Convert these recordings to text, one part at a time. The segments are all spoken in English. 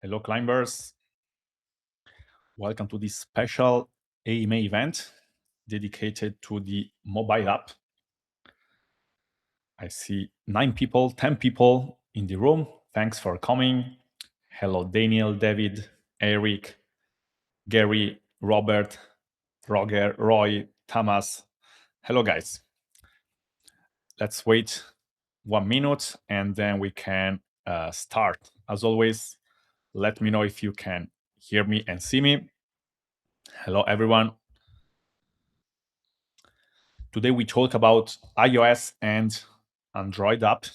Hello, climbers. Welcome to this special A.M.A event dedicated to the mobile app. I see 9 people, 10 people in the room. Thanks for coming. Hello, Daniel, David, Eric, Gary, Robert, Roger, Roy, Thomas. Hello, guys. Let's wait 1 minute and then we can start. As always, let me know if you can hear me and see me. Hello, everyone. Today we talk about iOS and Android app.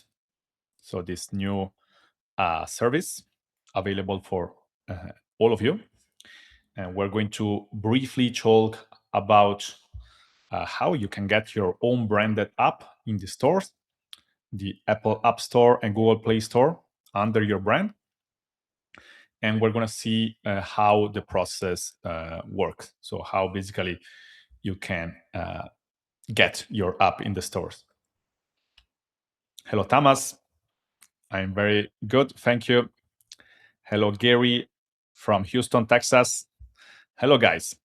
So this new service available for all of you. And we're going to briefly talk about how you can get your own branded app in the stores, the Apple App Store and Google Play Store under your brand. And we're going to see how the process works. So how basically you can get your app in the stores. Hello, Thomas. I'm very good. Thank you. Hello, Gary from Houston, Texas. Hello, guys.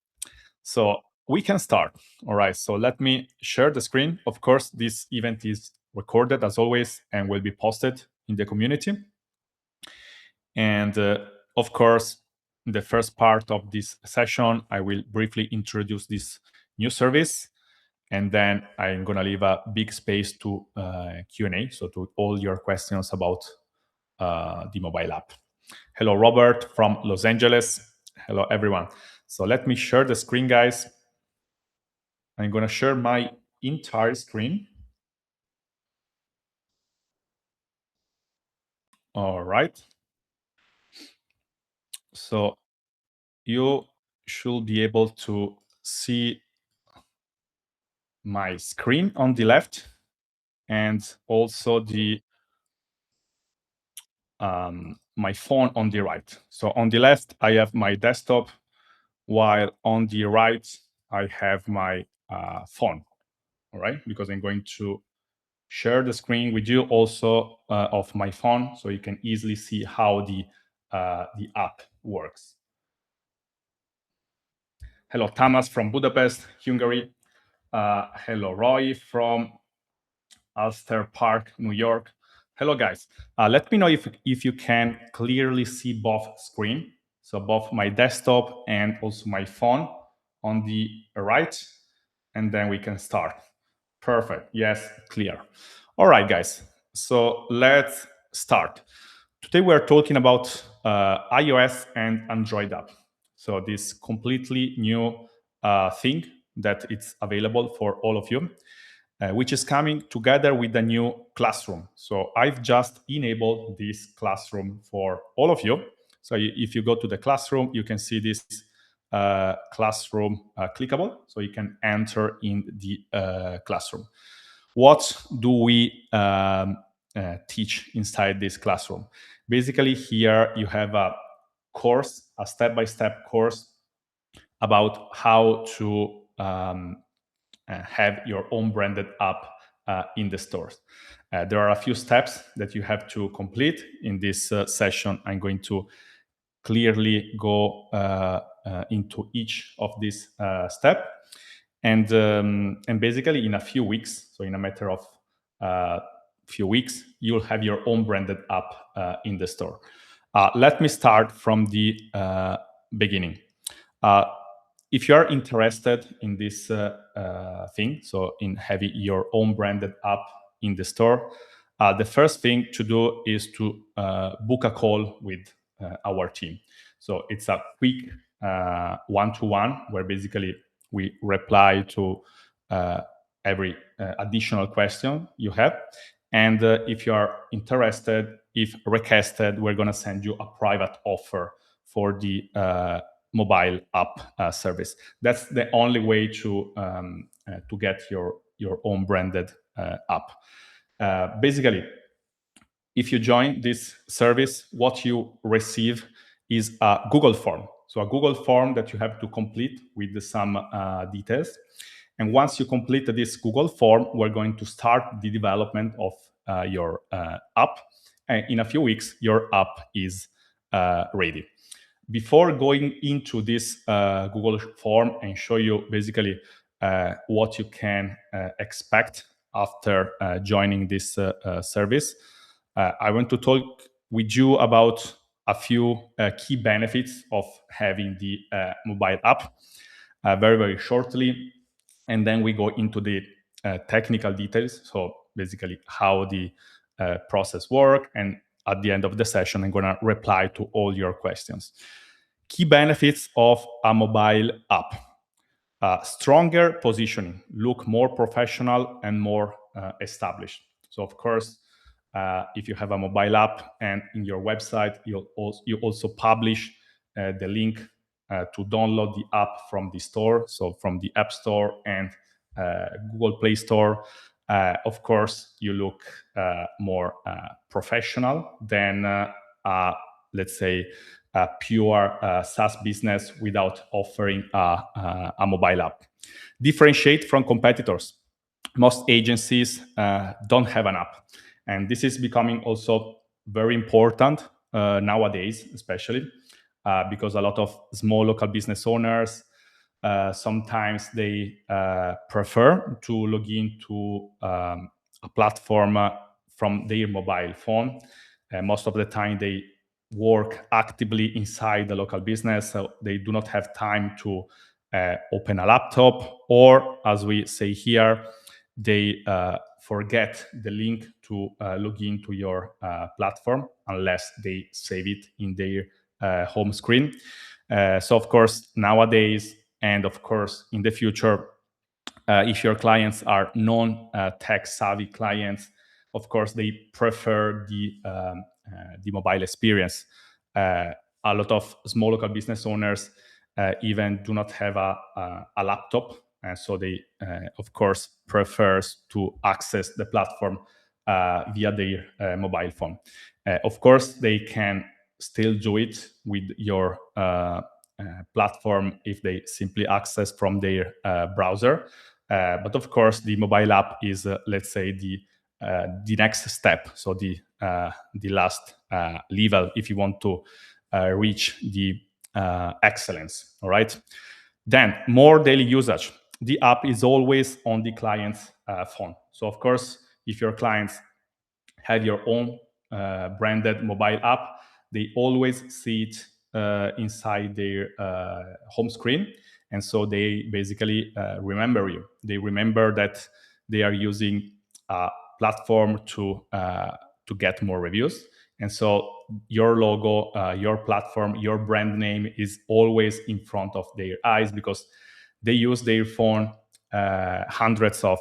So we can start. All right. So let me share the screen. Of course, this event is recorded as always and will be posted in the community. And of course, in the first part of this session, I will briefly introduce this new service. And then I'm going to leave a big space to Q&A, so to all your questions about the mobile app. Hello, Robert from Los Angeles. Hello, everyone. So let me share the screen, guys. I'm going to share my entire screen. All right. So you should be able to see my screen on the left and also the my phone on the right. So on the left, I have my desktop, while on the right, I have my phone. All right, because I'm going to share the screen with you also of my phone, so you can easily see how the app works. Hello, Thomas from Budapest, Hungary. Hello, Roy from Ulster Park, New York. Hello, guys. Let me know if you can clearly see both screen. So both my desktop and also my phone on the right, and then we can start. Perfect. Yes, clear. All right, guys. So let's start. Today we're talking about iOS and Android app. So this completely new thing that it's available for all of you, which is coming together with the new classroom. So I've just enabled this classroom for all of you. So if you go to the classroom, you can see this classroom clickable, so you can enter in the classroom. What do we teach inside this classroom? Basically, here you have a course, a step-by-step course about how to have your own branded app in the stores. There are a few steps that you have to complete in this session. I'm going to clearly go into each of these steps. And basically in a few weeks, so in a matter of few weeks, you'll have your own branded app in the store. Let me start from the beginning. If you are interested in this thing, so in having your own branded app in the store, the first thing to do is to book a call with our team. So it's a quick one-to-one where basically we reply to every additional question you have. And if you are interested, if requested, we're going to send you a private offer for the mobile app service. That's the only way to get your own branded app. Basically, if you join this service, what you receive is a Google form. So a Google form that you have to complete with some details. And once you complete this Google form, we're going to start the development of your app. And in a few weeks, your app is ready. Before going into this Google form and show you basically what you can expect after joining this service, I want to talk with you about a few key benefits of having the mobile app very, very shortly. And then we go into the technical details. So basically how the process work. And at the end of the session, I'm going to reply to all your questions. Key benefits of a mobile app. Stronger positioning, look more professional and more established. So of course, if you have a mobile app and in your website, you also publish the link to download the app from the store, so from the App Store and Google Play Store. Of course, you look more professional than, let's say, a pure SaaS business without offering a mobile app. Differentiate from competitors. Most agencies don't have an app. And this is becoming also very important nowadays, especially because a lot of small local business owners, sometimes they prefer to log into a platform from their mobile phone. Most of the time they work actively inside the local business, so they do not have time to open a laptop, or as we say here, they forget the link to log into your platform unless they save it in their home screen. So of course, nowadays, and of course in the future, if your clients are non-tech savvy clients, of course they prefer the mobile experience. A lot of small local business owners even do not have a laptop, so they of course prefers to access the platform via their mobile phone. Of course, they can still do it with your platform if they simply access from their browser. But of course, the mobile app is, let's say, the next step. So the last level if you want to reach the excellence. All right. Then more daily usage. The app is always on the client's phone. So of course, if your clients have your own branded mobile app, they always see it inside their home screen. And so they basically remember you. They remember that they are using a platform to get more reviews. And so your logo, your platform, your brand name is always in front of their eyes because they use their phone hundreds of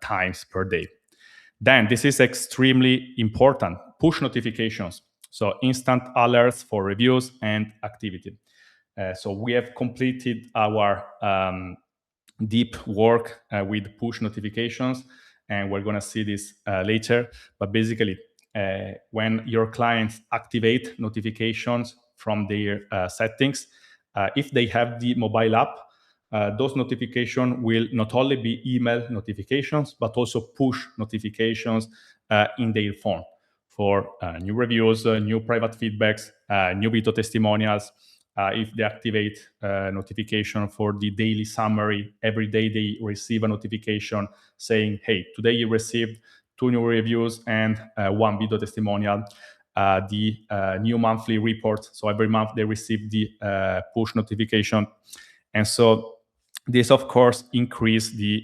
times per day. Then this is extremely important, push notifications. So instant alerts for reviews and activity. So we have completed our deep work with push notifications, and we're going to see this later. But basically, when your clients activate notifications from their settings, if they have the mobile app, those notifications will not only be email notifications, but also push notifications in their phone for new reviews, new private feedbacks, new video testimonials. If they activate notification for the daily summary, every day they receive a notification saying, hey, today you received 2 new reviews and 1 video testimonial. The new monthly report. So every month they receive the push notification. And so this, of course, increase the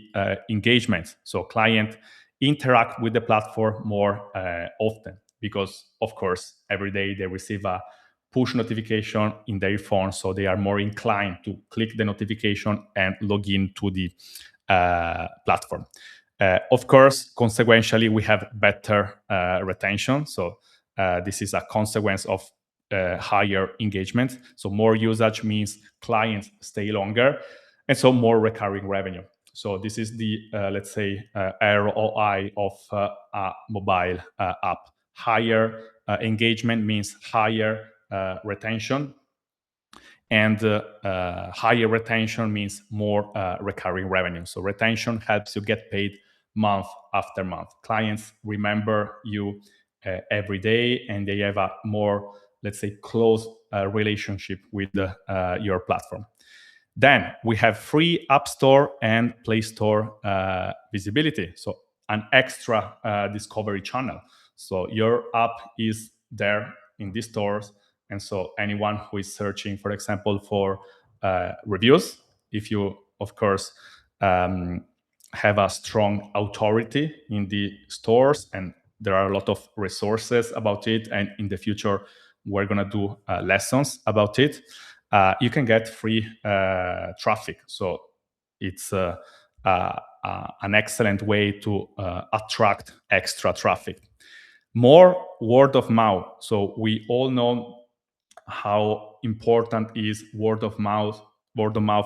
engagement. So client interact with the platform more often because, of course, every day they receive a push notification in their phone, so they are more inclined to click the notification and log in to the platform. Of course, consequentially, we have better retention. So this is a consequence of higher engagement. So more usage means clients stay longer, and so more recurring revenue. So this is the, let's say, ROI of a mobile app. Higher engagement means higher retention, and higher retention means more recurring revenue. So retention helps you get paid month after month. Clients remember you every day, and they have a more let's say, close relationship with your platform. Then we have free App Store and Play Store visibility, so an extra discovery channel. So your app is there in these stores, and so anyone who is searching, for example, for reviews, if you, of course, have a strong authority in the stores, and there are a lot of resources about it, and in the future we're going to do lessons about it, you can get free traffic. So it's an excellent way to attract extra traffic. More word of mouth. So we all know how important is word of mouth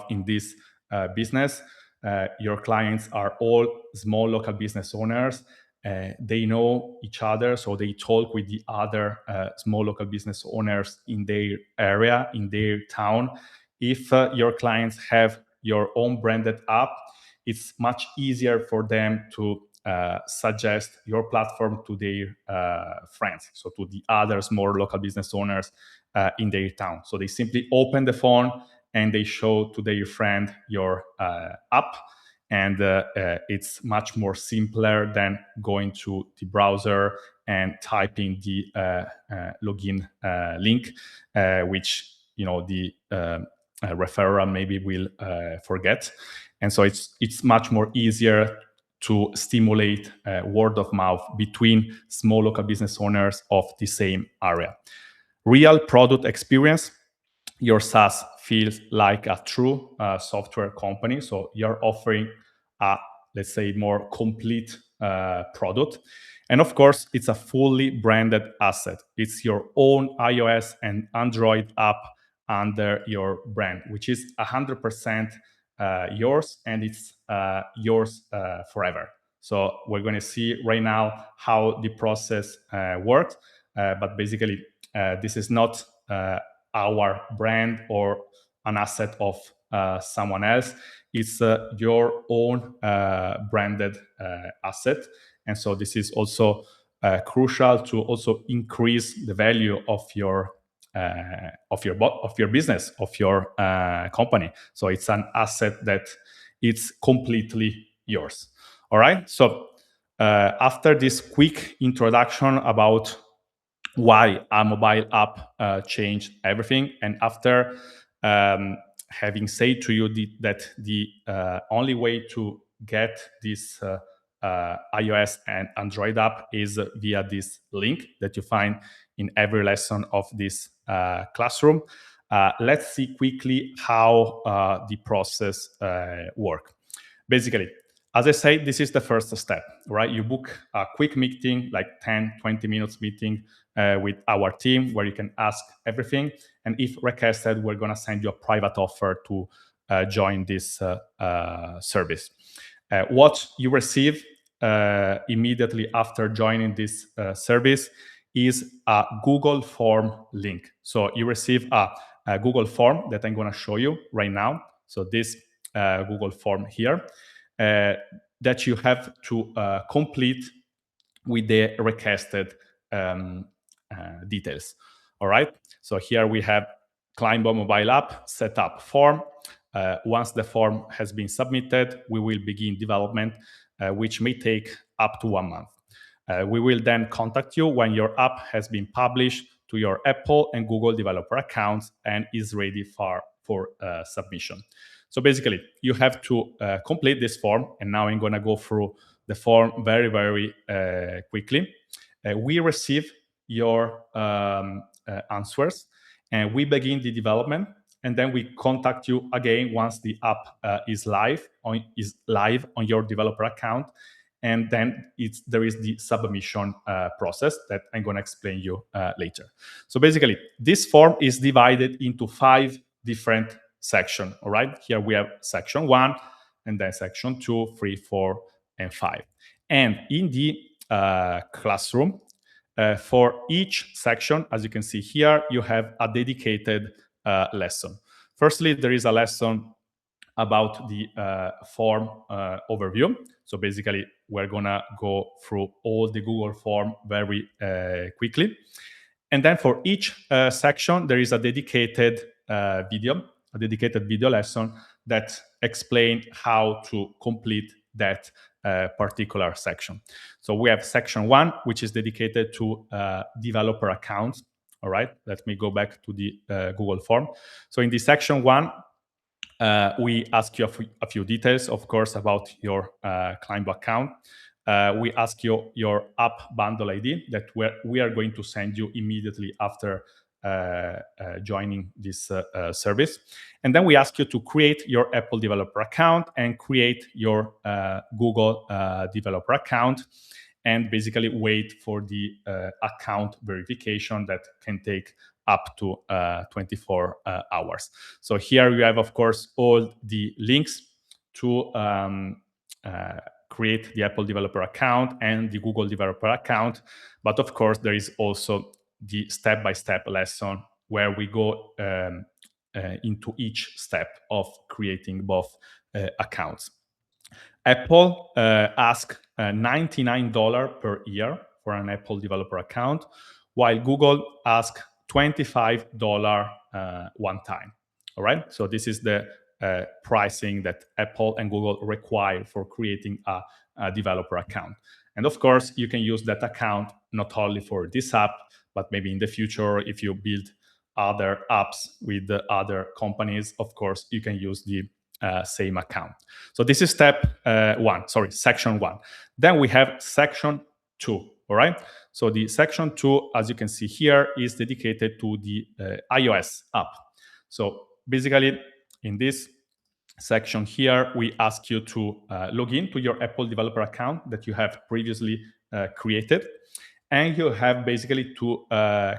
in this business. Your clients are all small local business owners. They know each other, so they talk with the other small local business owners in their area, in their town. If your clients have your own branded app, it's much easier for them to suggest your platform to their friends, so to the other small local business owners in their town. So they simply open the phone and they show to their friend your app, and it's much more simpler than going to the browser and typing the login link, which the referral maybe will forget. And so it's much more easier to stimulate word of mouth between small local business owners of the same area. Real product experience. Your SaaS feels like a true software company. So you're offering a, let's say, more complete product. And of course, it's a fully branded asset. It's your own iOS and Android app under your brand, which is 100% yours, and it's yours forever. So we're going to see right now how the process works. But basically, this is not our brand or an asset of someone else. It's your own branded asset. And so this is also crucial to also increase the value of your business, of your company. So it's an asset that it's completely yours. All right. So after this quick introduction about why a mobile app changed everything, and after having said to you that the only way to get this iOS and Android app is via this link that you find in every lesson of this classroom, let's see quickly how the process works. Basically, as I say, this is the first step, right? You book a quick meeting, like 10, 20 minutes meeting with our team, where you can ask everything. And if requested, we're going to send you a private offer to join this service. What you receive immediately after joining this service is a Google form link. So you receive a Google form that I'm going to show you right now. So this Google form here that you have to complete with the requested details. All right. So here we have Climbo mobile app setup form. Once the form has been submitted, we will begin development, which may take up to 1 month. We will then contact you when your app has been published to your Apple and Google developer accounts and is ready for submission. So basically, you have to complete this form, and now I'm going to go through the form very, very quickly. We receive your answers, and we begin the development, and then we contact you again once the app is live on your developer account, and then there is the submission process that I'm going to explain you later. So basically, this form is divided into 5 different sections. All right, here we have section 1, and then section 2, 3, 4, and 5. And in the classroom, for each section, as you can see here, you have a dedicated lesson. Firstly, there is a lesson about the form overview. So basically, we're gonna go through all the Google form very quickly. And then for each section, there is a dedicated video lesson that explain how to complete that particular section. So we have section 1, which is dedicated to developer accounts. All right, let me go back to the Google form. So in this section 1, we ask you a few details, of course, about your Climbo account. We ask you your app bundle ID that we are going to send you immediately after joining this service. And then we ask you to create your Apple developer account and create your Google developer account, and basically wait for the account verification that can take up to 24 hours. So here you have, of course, all the links to create the Apple developer account and the Google developer account. But of course, there is also the step-by-step lesson where we go into each step of creating both accounts. Apple asks $99 per year for an Apple developer account, while Google asks $25 one time. All right, so this is the pricing that Apple and Google require for creating a developer account. And of course, you can use that account not only for this app, but maybe in the future, if you build other apps with the other companies, of course, you can use the same account. So this is section 1. Then we have section 2, all right? So the section 2, as you can see here, is dedicated to the iOS app. So basically, in this section here, we ask you to log in to your Apple developer account that you have previously created, and you have basically to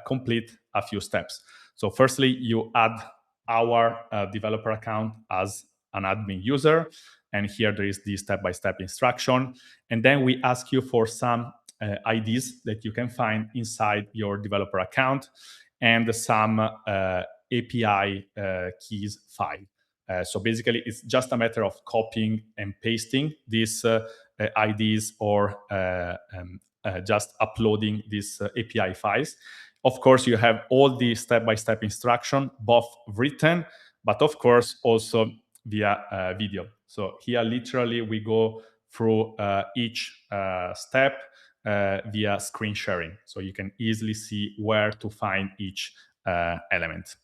complete a few steps. So firstly, you add our developer account as an admin user, and here there is the step-by-step instruction. And then we ask you for some IDs that you can find inside your developer account and some API keys file. So basically, it's just a matter of copying and pasting these IDs or just uploading these API files. Of course, you have all the step-by-step instruction, both written, but of course also via video. So here, literally, we go through each step via screen sharing. So you can easily see where to find each element.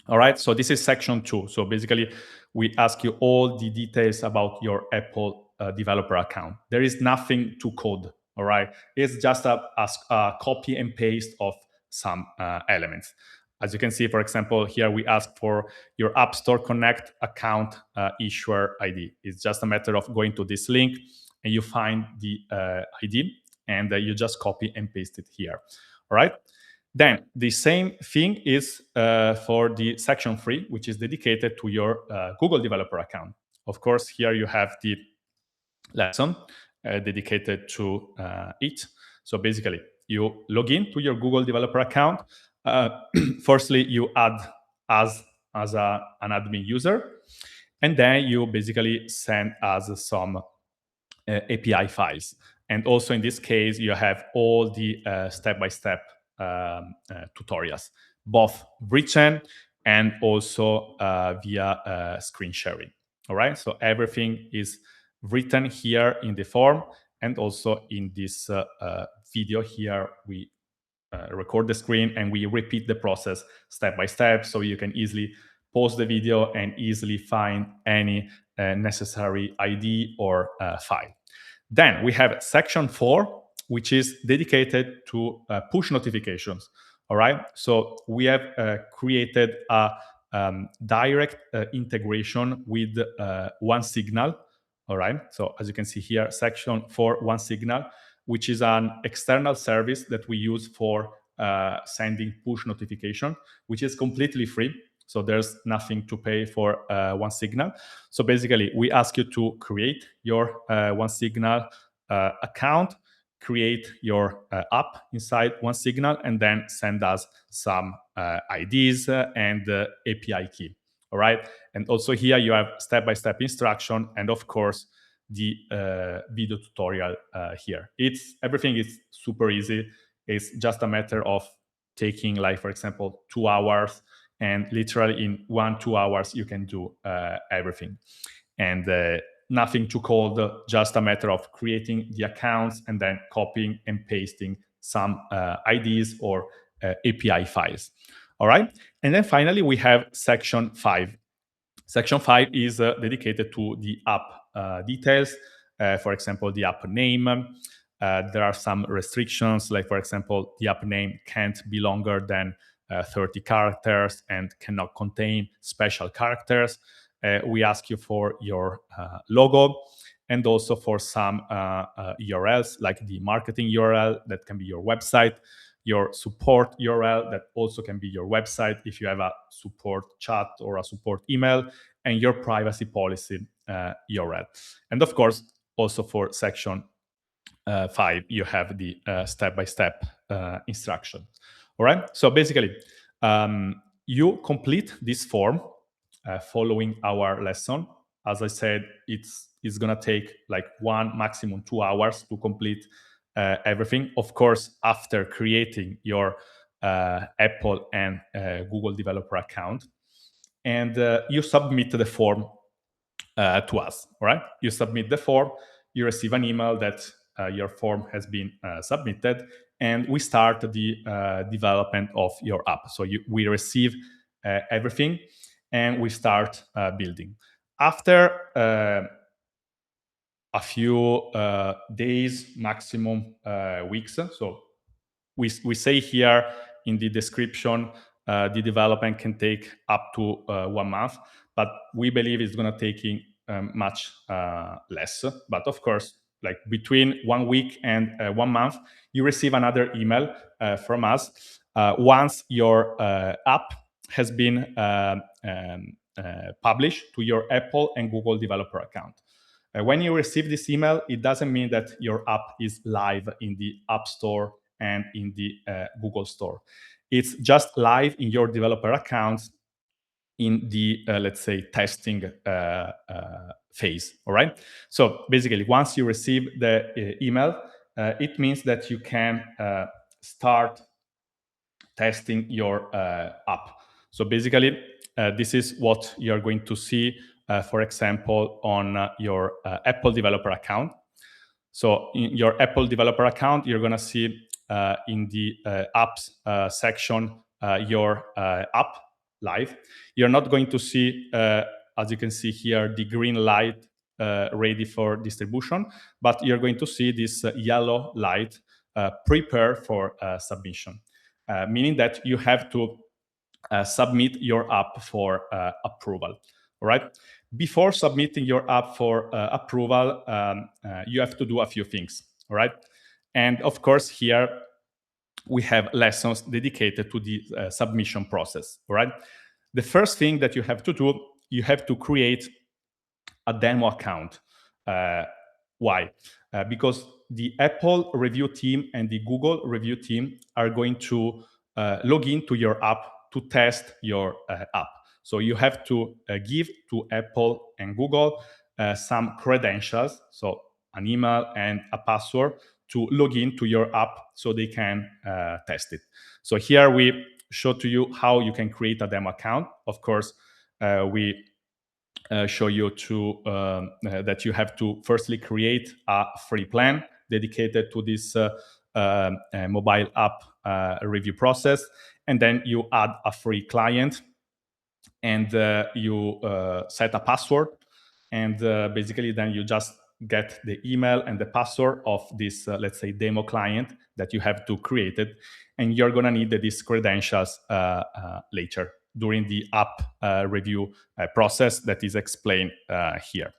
All right, so this is section 2. So basically, we ask you all the details about your Apple developer account. There is nothing to code, all right? It's just a copy and paste of some elements. As you can see, for example, here we ask for your App Store Connect account issuer ID. It's just a matter of going to this link and you find the ID and you just copy and paste it here, all right? Then the same thing is for the section 3, which is dedicated to your Google developer account. Of course, here you have the lesson dedicated to it. So basically, you log in to your Google developer account. Firstly, you add as an admin user, and then you basically send us some API files. And also in this case, you have all the step-by-step tutorials, both written and also via screen sharing. All right, so everything is written here in the form, and also in this video here, we record the screen and we repeat the process step by step, so you can easily pause the video and easily find any necessary ID or file. Then we have section 4, which is dedicated to push notifications. All right, so we have created a direct integration with OneSignal. All right, so as you can see here, section 4, OneSignal, which is an external service that we use for sending push notification, which is completely free. So there's nothing to pay for OneSignal. So basically, we ask you to create your OneSignal account, create your app inside OneSignal, and then send us some IDs and API key. All right. And also here you have step-by-step instruction, and of course the video tutorial here. Everything is super easy. It's just a matter of taking, like, for example, 2 hours, and literally in 1-2 hours you can do everything. And nothing too cold, just a matter of creating the accounts and then copying and pasting some IDs or API files. All right. And then finally, we have section 5. Section 5 is dedicated to the app details, for example, the app name. There are some restrictions, like, for example, the app name can't be longer than 30 characters and cannot contain special characters. We ask you for your logo and also for some URLs, like the marketing URL that can be your website, your support URL that also can be your website if you have a support chat or a support email, and your privacy policy URL. And of course, also for section 5, you have the step-by-step instruction. All right. So basically, you complete this form following our lesson. As I said, it's gonna take like 1, maximum 2 hours to complete everything. Of course, after creating your Apple and Google developer account, and you submit the form to us. All right, you submit the form, you receive an email that your form has been submitted, and we start the development of your app. So we receive everything, and we start building. After a few days, maximum weeks. So we say here in the description, the development can take up to 1 month, but we believe it's going to take much less. But of course, like between 1 week and 1 month, you receive another email from us once your app has been published to your Apple and Google developer account. When you receive this email, it doesn't mean that your app is live in the App Store and in the Google Store. It's just live in your developer account in the, let's say, testing phase. All right. So basically, once you receive the email, it means that you can start testing your app. So basically, this is what you're going to see, for example, on your Apple developer account. So in your Apple developer account, you're going to see in the apps section your app live. You're not going to see, as you can see here, the green light ready for distribution, but you're going to see this yellow light prepare for submission, meaning that you have to submit your app for approval. All right. Before submitting your app for approval, you have to do a few things. All right. And of course, here we have lessons dedicated to the submission process. All right. The first thing that you have to do, you have to create a demo account. Why? Because the Apple review team and the Google review team are going to log into your app to test your app. So you have to give to Apple and Google some credentials, so an email and a password to log into your app so they can test it. So here we show to you how you can create a demo account. Of course, we show you that you have to firstly create a free plan dedicated to this mobile app review process, and then you add a free client, and you set a password, and basically then you just get the email and the password of this, let's say, demo client that you have to create it, and you're going to need these credentials later during the app review process that is explained here.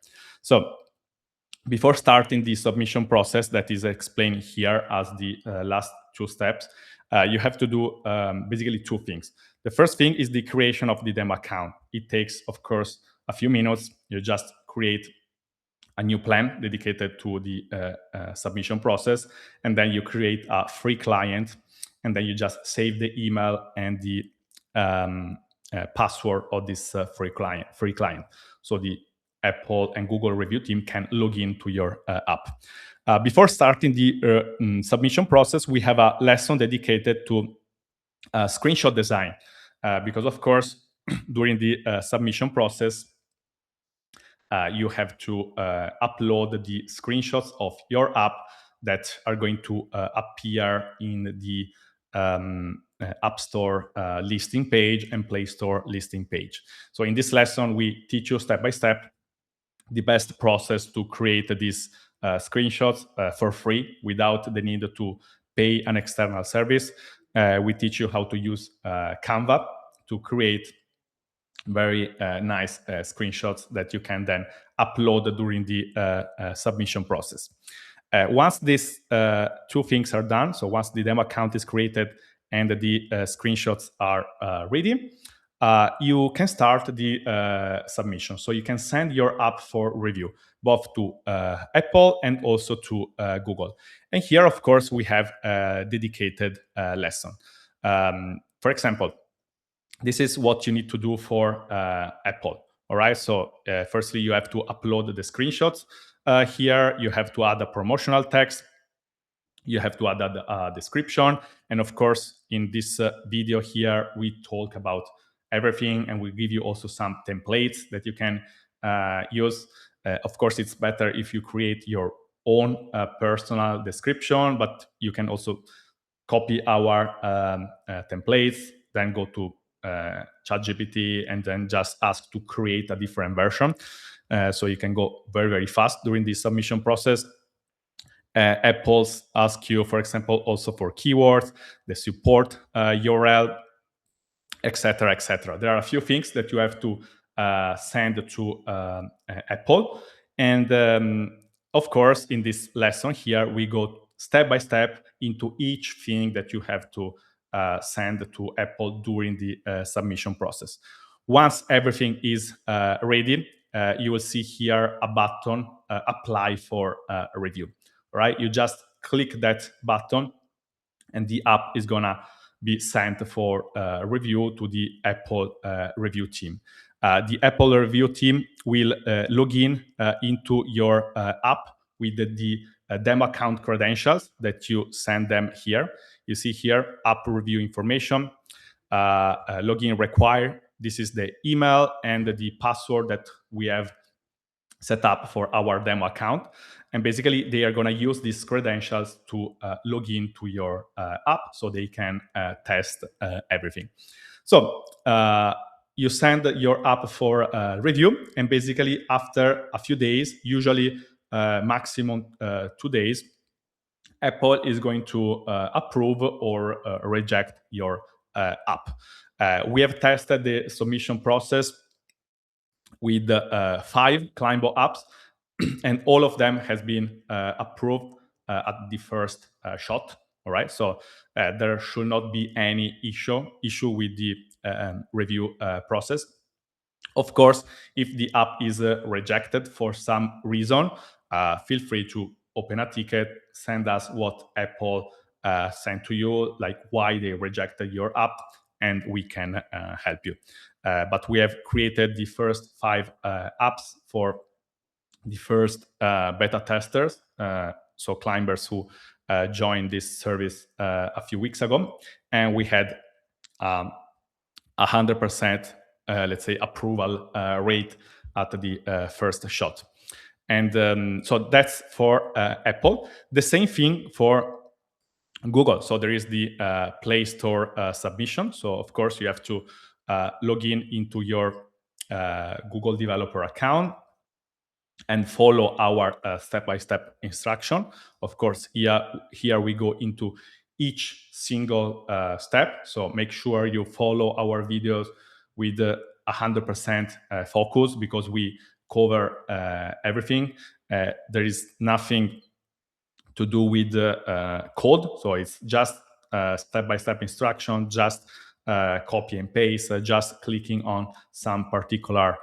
So before starting the submission process that is explained here as the last 2 steps, you have to do basically 2 things. The first thing is the creation of the demo account. It takes, of course, a few minutes. You just create a new plan dedicated to the submission process, and then you create a free client, and then you just save the email and the password of this free client. So the Apple and Google review team can log into your app. Before starting the submission process, we have a lesson dedicated to screenshot design, because of course during the submission process you have to upload the screenshots of your app that are going to appear in the App Store listing page and Play Store listing page. So in this lesson, we teach you step by step the best process to create these screenshots for free without the need to pay an external service. We teach you how to use Canva to create very nice screenshots that you can then upload during the submission process. Once these two things are done, so once the demo account is created and the screenshots are ready, you can start the submission. So you can send your app for review, both to Apple and also to Google. And here, of course, we have a dedicated lesson. For example, this is what you need to do for Apple. All right. So firstly, you have to upload the screenshots. Here, you have to add a promotional text. You have to add a description. And of course, in this video here, we talk about everything, and we give you also some templates that you can use. Of course, it's better if you create your own personal description, but you can also copy our templates, then go to ChatGPT and then just ask to create a different version. So you can go very, very fast during the submission process. Apple's ask you, for example, also for keywords, the support URL, etc., etc. There are a few things that you have to send to Apple. And of course, in this lesson here, we go step by step into each thing that you have to send to Apple during the submission process. Once everything is ready, you will see here a button, apply for a review. Right? You just click that button and the app is gonna be sent for review to the Apple review team. The Apple review team will log in into your app with the demo account credentials that you send them here. You see here, app review information, login required. This is the email and the password that we have set up for our demo account. And basically, they are going to use these credentials to log in to your app so they can test everything. So you send your app for review, and basically after a few days, usually maximum 2 days, Apple is going to approve or reject your app. We have tested the submission process with 5 Climbo apps, and all of them has been approved at the first shot. All right, so there should not be any issue with the review process. Of course, if the app is rejected for some reason, feel free to open a ticket, send us what Apple sent to you, like why they rejected your app, and we can help you. But we have created the first 5 apps for the first beta testers, so climbers who joined this service a few weeks ago, and we had 100%, let's say, approval rate at the first shot. And so that's for Apple. The same thing for Google. So there is the Play Store submission. So of course you have to log in into your Google developer account and follow our step-by-step instruction. Of course, here we go into each single step. So make sure you follow our videos with 100% focus, because we cover everything. There is nothing to do with the code. So it's just step-by-step instruction, just copy and paste, just clicking on some particular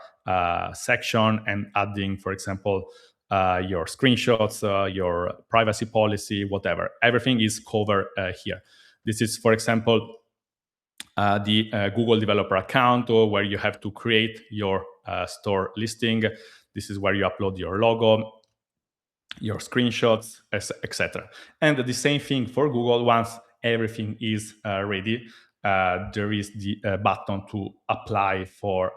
section and adding, for example, your screenshots, your privacy policy, whatever. Everything is covered here. This is, for example, the Google developer account, or where you have to create your store listing. This is where you upload your logo, your screenshots, etc. And the same thing for Google. Once everything is ready, there is the button to apply for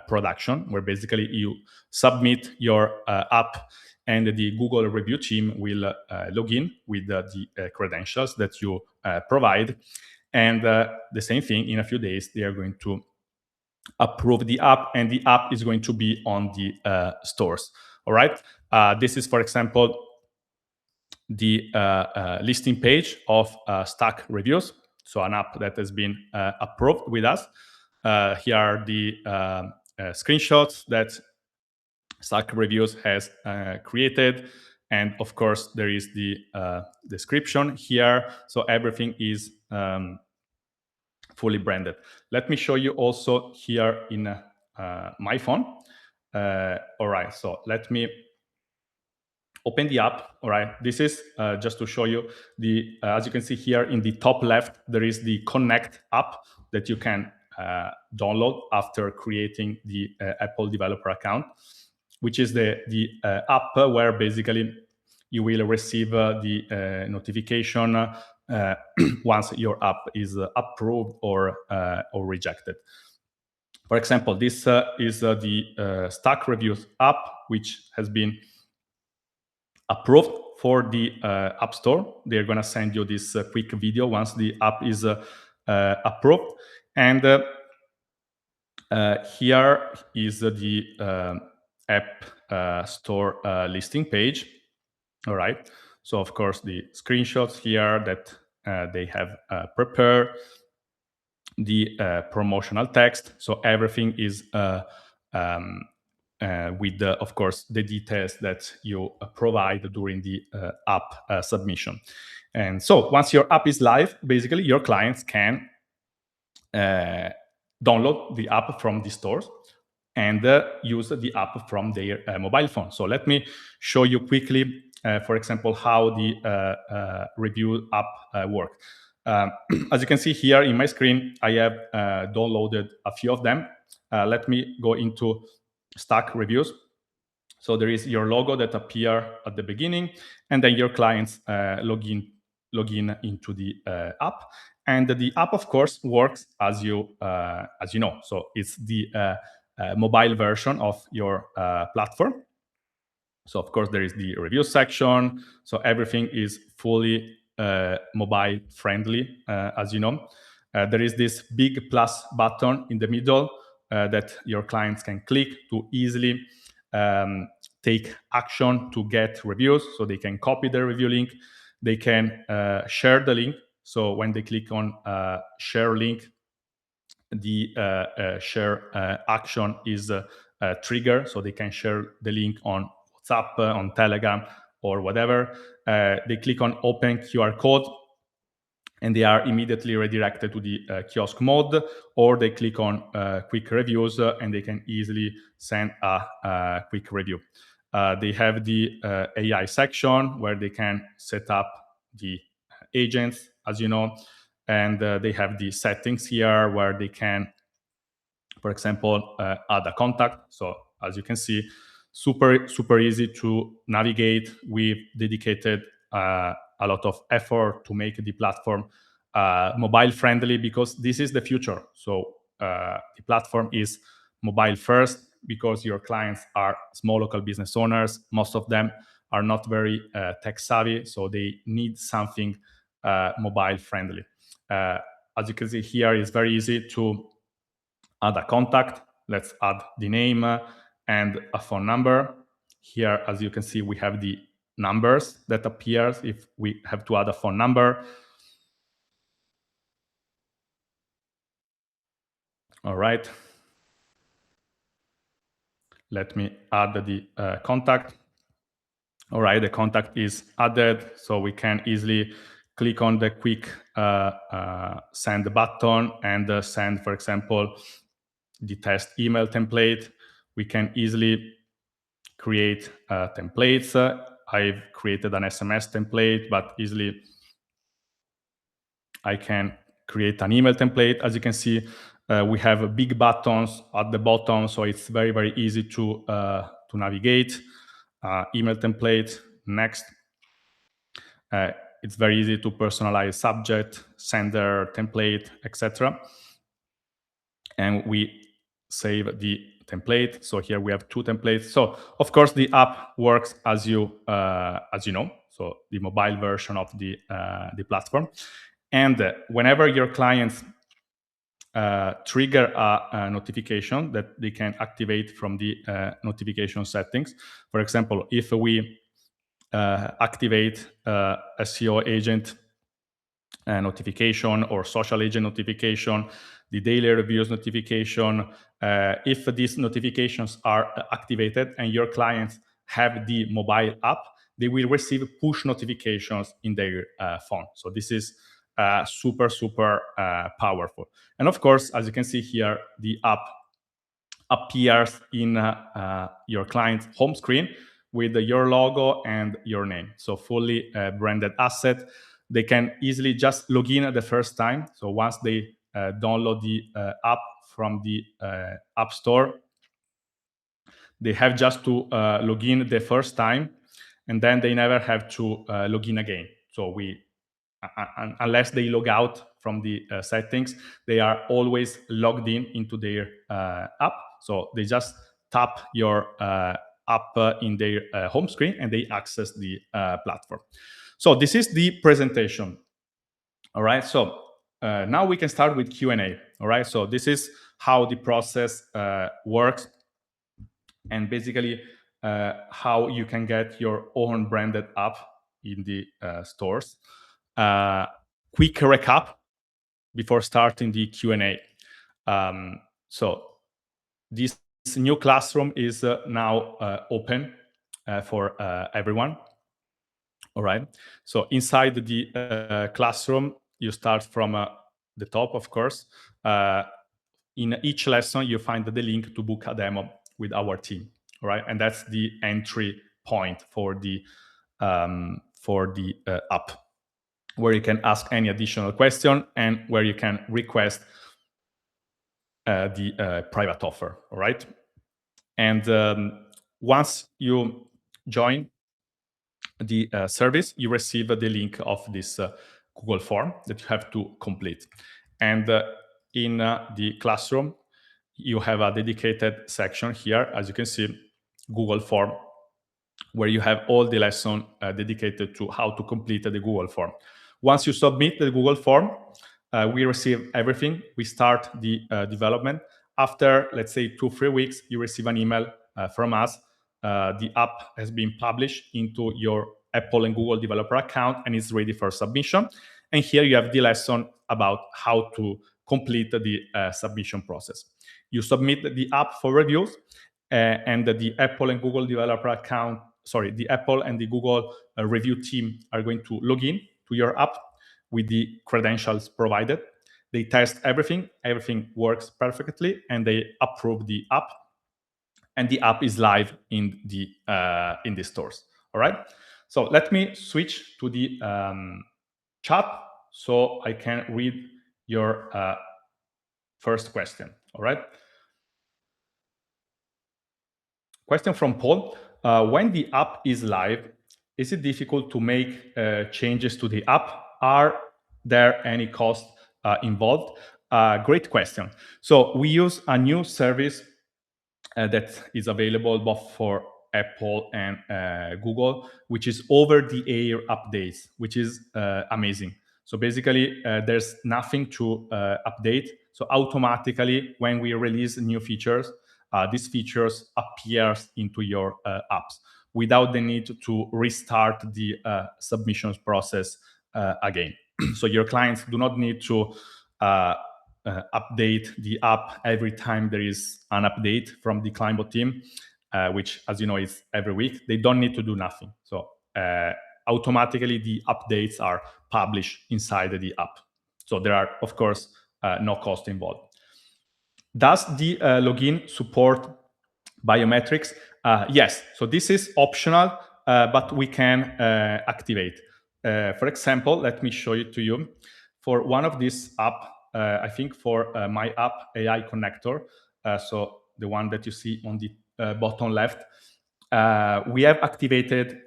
production, where basically you submit your app and the Google review team will log in with the credentials that you provide. And the same thing, in a few days, they are going to approve the app, and the app is going to be on the stores. All right. This is, for example, the listing page of Stack Reviews, so an app that has been approved with us. Here are the screenshots that Stack Reviews has created, and of course there is the description here, so everything is fully branded. Let me show you also here in my phone. All right, so let me open the app. All right, this is just to show you the as you can see here in the top left, there is the Connect app that you can download after creating the Apple developer account, which is the app where basically you will receive the notification once your app is approved or rejected. For example, this is the Stack Reviews app, which has been approved for the App Store. They're going to send you this quick video once the app is approved. And here is the App Store listing page. All right. So, of course, the screenshots here that they have prepared, the promotional text. So everything is with, of course, the details that you provide during the app submission. And so once your app is live, basically your clients can download the app from the stores and use the app from their mobile phone. So let me show you quickly, for example, how the review app works. As you can see here in my screen, I have downloaded a few of them. Let me go into Stack Reviews. So there is your logo that appear at the beginning, and then your clients log in into the app. And the app, of course, works as you know. So it's the mobile version of your platform. So of course there is the review section. So everything is fully mobile friendly, as you know. There is this big plus button in the middle that your clients can click to easily take action to get reviews. So they can copy the review link, they can share the link. So when they click on share link, the share action is triggered, so they can share the link on WhatsApp, on Telegram, or whatever. They click on open QR code, and they are immediately redirected to the kiosk mode, or they click on quick reviews, and they can easily send a quick review. They have the AI section where they can set up the agents, as you know, and they have the settings here where they can, for example, add a contact. So as you can see, super easy to navigate. We've dedicated a lot of effort to make the platform mobile friendly, because this is the future. So the platform is mobile first, because your clients are small local business owners. Most of them are not very tech savvy, so they need something mobile friendly. As you can see here, it's very easy to add a contact. Let's add the name and a phone number. Here, as you can see, we have the numbers that appears if we have to add a phone number. All right. Let me add the contact. All right, the contact is added, so we can easily click on the quick send button and send, for example, the test email template. We can easily create templates. I've created an SMS template, but easily I can create an email template. As you can see, we have big buttons at the bottom, so it's very easy to nnavigate. Email template. Next, it's very easy to personalize subject, sender, template, etc. And we save the template. So here we have two templates. So of course the app works as you know. So the mobile version of the platform, and whenever your clients trigger a notification that they can activate from the notification settings. For example, if we activate SEO agent notification or social agent notification, the daily reviews notification, if these notifications are activated and your clients have the mobile app, they will receive push notifications in their phone. So this is super powerful. And of course, as you can see here, the app appears in your client's home screen with your logo and your name. So fully branded asset. They can easily just log in the first time. So once they download the app from the App Store, they have just to log in the first time, and then they never have to log in again. So unless they log out from the settings, they are always logged in into their app. So they just tap your app in their home screen and they access the platform. So this is the presentation. All right. So now we can start with Q&A. All right. So this is how the process works, and basically how you can get your own branded app in the stores. Quick recap before starting the Q&A. So this new classroom is now open for everyone. All right. So inside the classroom, you start from the top, of course. In each lesson, you find the link to book a demo with our team. All right, and that's the entry point for the app, where you can ask any additional question and where you can request the private offer. All right, and once you join the service, you receive the link of this Google form that you have to complete. And in the classroom, you have a dedicated section here, as you can see, Google form, where you have all the lesson dedicated to how to complete the Google form. Once you submit the Google form, we receive everything. We start the development. After, let's say, 2-3 weeks, you receive an email from us. The app has been published into your Apple and Google developer account and is ready for submission. And here you have the lesson about how to complete the submission process. You submit the app for reviews, and the Apple and Google developer account, the Apple and the Google review team are going to log in to your app with the credentials provided. They test everything works perfectly, and they approve the app, and the app is live in the stores. All right. So let me switch to the chat so I can read your first question. All right. Question from Paul. When the app is live, is it difficult to make changes to the app? Are there any costs involved? Great question. So we use a new service that is available both for Apple and Google, which is over-the-air updates, which is amazing. So basically, there's nothing to update. So automatically, when we release new features, these features appears into your apps without the need to restart the submissions process again. So your clients do not need to update the app every time there is an update from the Climbo team, which, as you know, is every week. They don't need to do nothing. So automatically the updates are published inside the app. So there are, of course, no cost involved. Does the login support biometrics? Yes. So this is optional, but we can activate. For example, let me show it to you. For one of these app, I think for my app AI connector, so the one that you see on the bottom left, we have activated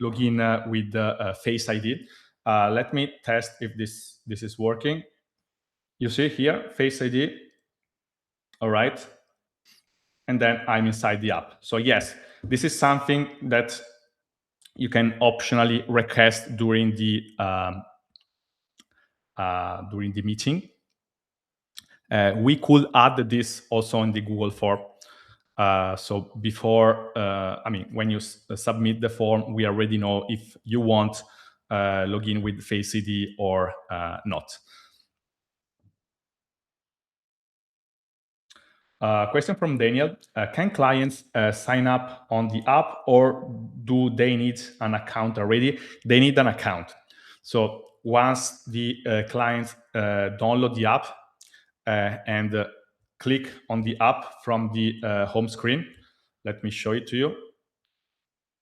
log in with the Face ID. Let me test if this is working. You see here, Face ID. All right. And then I'm inside the app. So yes, this is something that you can optionally request during the meeting. We could add this also in the Google form. So before, when you submit the form, we already know if you want login with Face ID or not. Question from Daniel. Can clients sign up on the app, or do they need an account already? They need an account. So once the clients download the app and click on the app from the home screen, let me show it to you.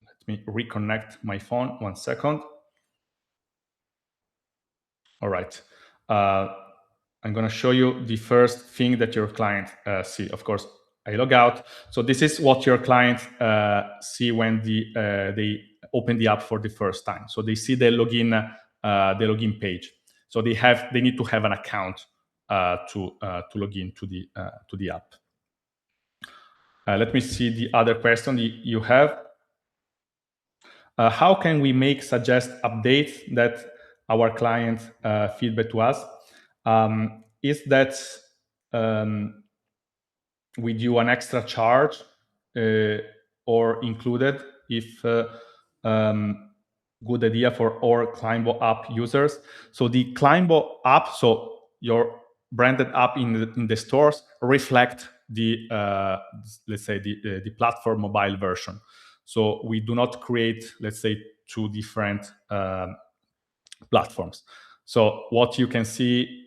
Let me reconnect my phone. 1 second. All right. I'm going to show you the first thing that your client see. Of course, I log out. So this is what your client see when they open the app for the first time. So they see the login page. So they need to have an account to log in to the app. Let me see the other question you have. How can we suggest updates that our clients feedback to us? Is that we do an extra charge or included if good idea for all Climbo app users. So the Climbo app, so your branded app in the stores reflect the let's say the platform mobile version. So we do not create, let's say, two different platforms. So what you can see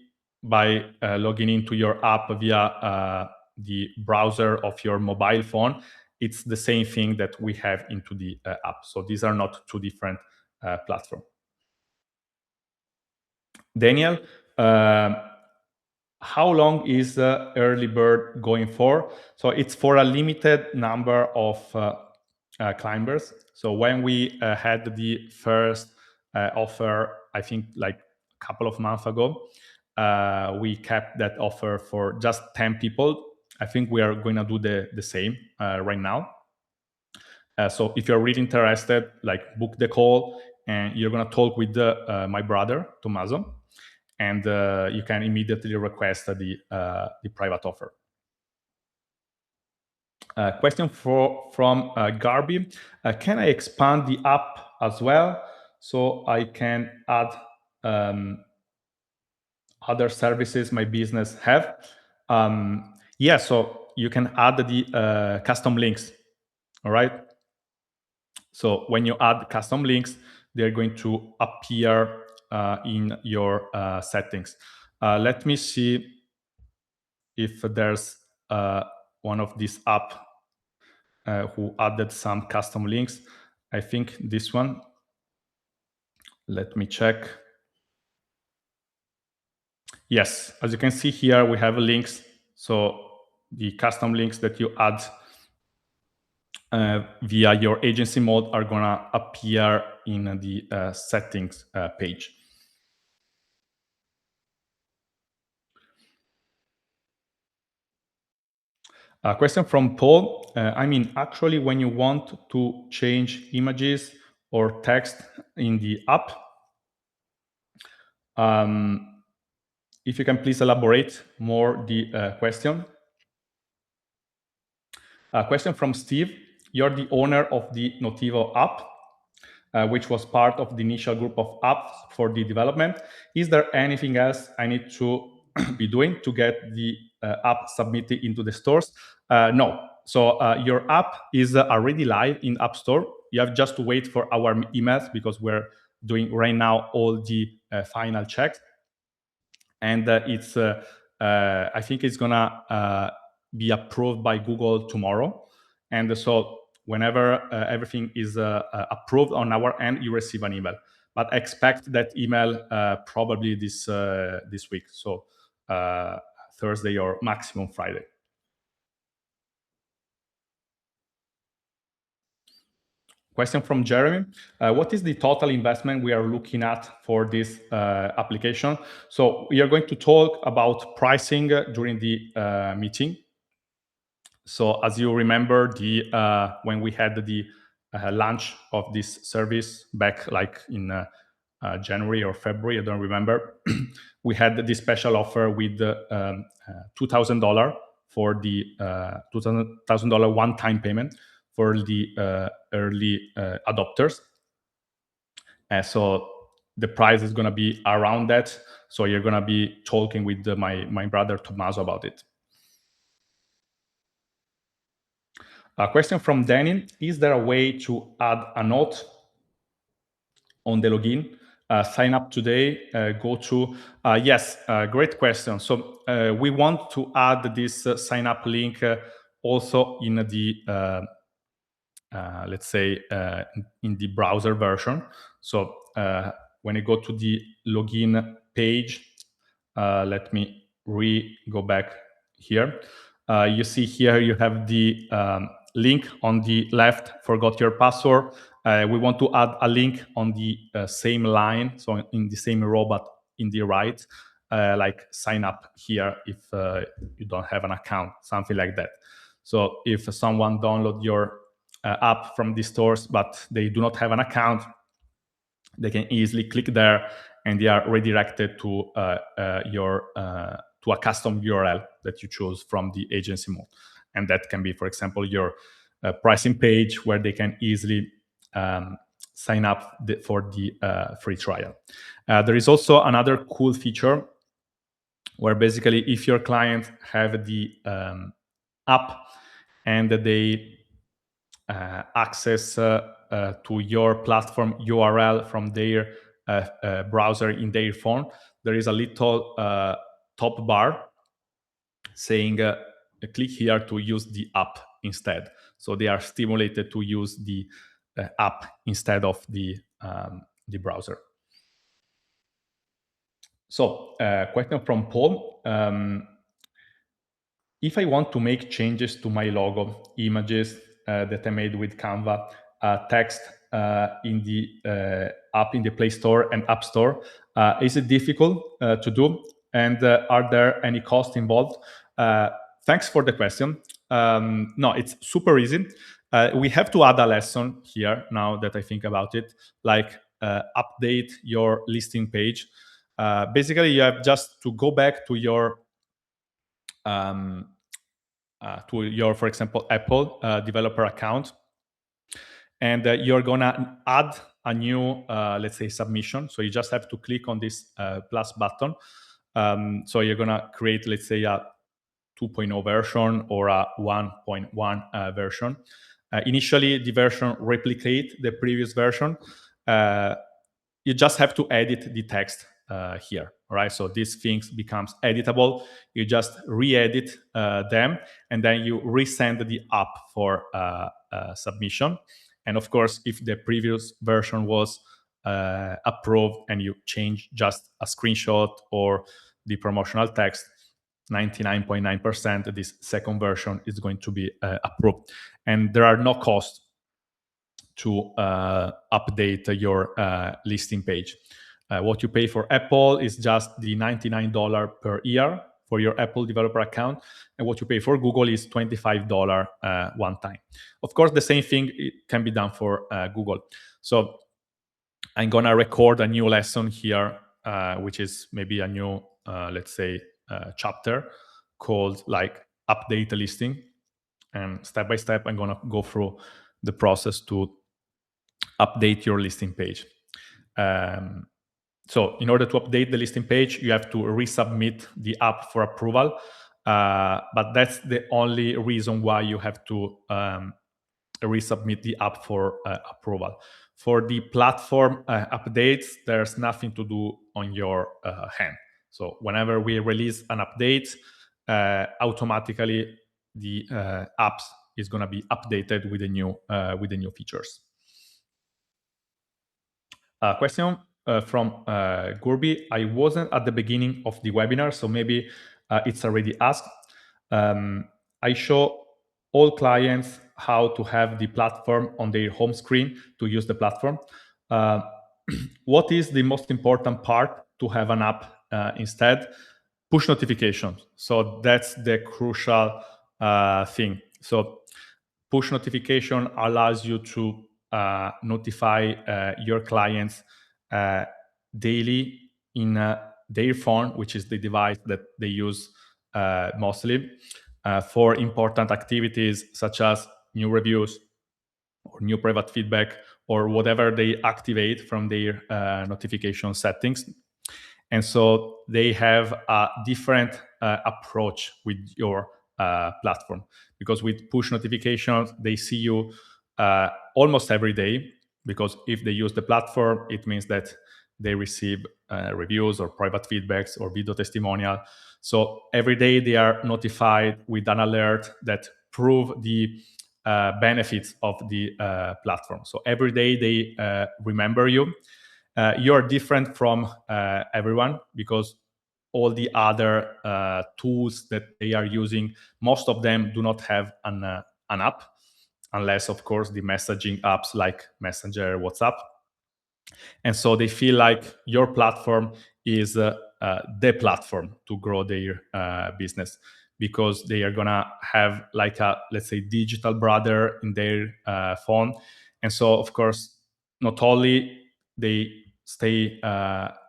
by logging into your app via the browser of your mobile phone, it's the same thing that we have into the app. So these are not two different platforms. Daniel, how long is early bird going for? So it's for a limited number of climbers. So when we had the first offer, I think like a couple of months ago, we kept that offer for just 10 people. I think we are going to do the same right now. So if you're really interested, like book the call, and you're going to talk with my brother, Tommaso, and you can immediately request the private offer. Question from Garby. Can I expand the app as well so I can add other services my business have? Yeah, so you can add the custom links. All right. So when you add custom links, they're going to appear in your settings. Let me see if there's one of these app who added some custom links. I think this one. Let me check. Yes, as you can see here, we have links. So the custom links that you add via your agency mode are gonna appear in the settings page. A question from Paul. Actually, when you want to change images or text in the app, if you can please elaborate more the question. A question from Steve. You're the owner of the Notivo app, which was part of the initial group of apps for the development. Is there anything else I need to be doing to get the app submitted into the stores? No. So your app is already live in App Store. You have just to wait for our emails because we're doing right now all the final checks. And I think it's gonna be approved by Google tomorrow. And so whenever everything is approved on our end, you receive an email. But expect that email probably this week, so Thursday or maximum Friday. Question from Jeremy. What is the total investment we are looking at for this application? So we are going to talk about pricing during the meeting. So as you remember, the when we had the launch of this service back like in January or February, I don't remember, we had this special offer with $2,000 for the $2,000 one-time payment for the early adopters. So the price is going to be around that. So you're going to be talking with my brother Tommaso about it. A question from Danny. Is there a way to add a note on the login? Sign up today, go to... yes, great question. So we want to add this sign up link also in the, let's say, in the browser version. So when I go to the login page, let me go back here. You see here you have the link on the left, forgot your password. We want to add a link on the same line, so in the same row, but in the right, like sign up here if you don't have an account, something like that. So if someone download your app from the stores, but they do not have an account, they can easily click there and they are redirected to your to a custom URL that you choose from the agency mode. And that can be, for example, your pricing page where they can easily sign up for the free trial. There is also another cool feature where basically if your client have the app and they access to your platform URL from their browser in their phone, there is a little top bar saying click here to use the app instead. So they are stimulated to use the app instead of the browser. So question from Paul. If I want to make changes to my logo, images that I made with Canva, text in the app in the Play Store and App Store, is it difficult to do? And are there any costs involved? Thanks for the question. No, it's super easy. We have to add a lesson here now that I think about it, like update your listing page. Basically, you have just to go back to your for example, Apple developer account, and you're gonna add a new, let's say, submission. So you just have to click on this plus button. So you're gonna create, let's say, a 2.0 version or a 1.1 version. Initially, the version replicate the previous version. You just have to edit the text here, right? So these things becomes editable. You just re-edit them, and then you resend the app for submission. And of course, if the previous version was approved and you change just a screenshot or the promotional text, 99.9% this second version is going to be approved. And there are no costs to update your listing page. What you pay for Apple is just the $99 per year for your Apple developer account, and what you pay for Google is $25 one time. Of course, the same thing can be done for Google. So I'm gonna record a new lesson here, which is maybe a new, let's say, chapter called like update a listing. And step by step, I'm gonna go through the process to update your listing page. So in order to update the listing page, you have to resubmit the app for approval. But that's the only reason why you have to resubmit the app for approval. For the platform updates, there's nothing to do on your hand. So whenever we release an update, automatically the apps is going to be updated with the new features. Question from Gurbi. I wasn't at the beginning of the webinar, so maybe it's already asked. I show all clients how to have the platform on their home screen to use the platform. Uh, what is the most important part to have an app instead? Push notifications. So that's the crucial thing. So push notification allows you to notify your clients uh, daily in their phone, which is the device that they use mostly for important activities such as new reviews or new private feedback or whatever they activate from their notification settings. And so they have a different approach with your platform, because with push notifications they see you almost every day, because if they use the platform it means that they receive reviews or private feedbacks or video testimonial. So every day they are notified with an alert that prove the benefits of the platform. So every day they remember you. You're different from everyone, because all the other tools that they are using, most of them do not have an app, unless of course the messaging apps like Messenger, WhatsApp. And so they feel like your platform is the platform to grow their business, because they are gonna have like a, let's say, digital brother in their phone. And so of course not only they stay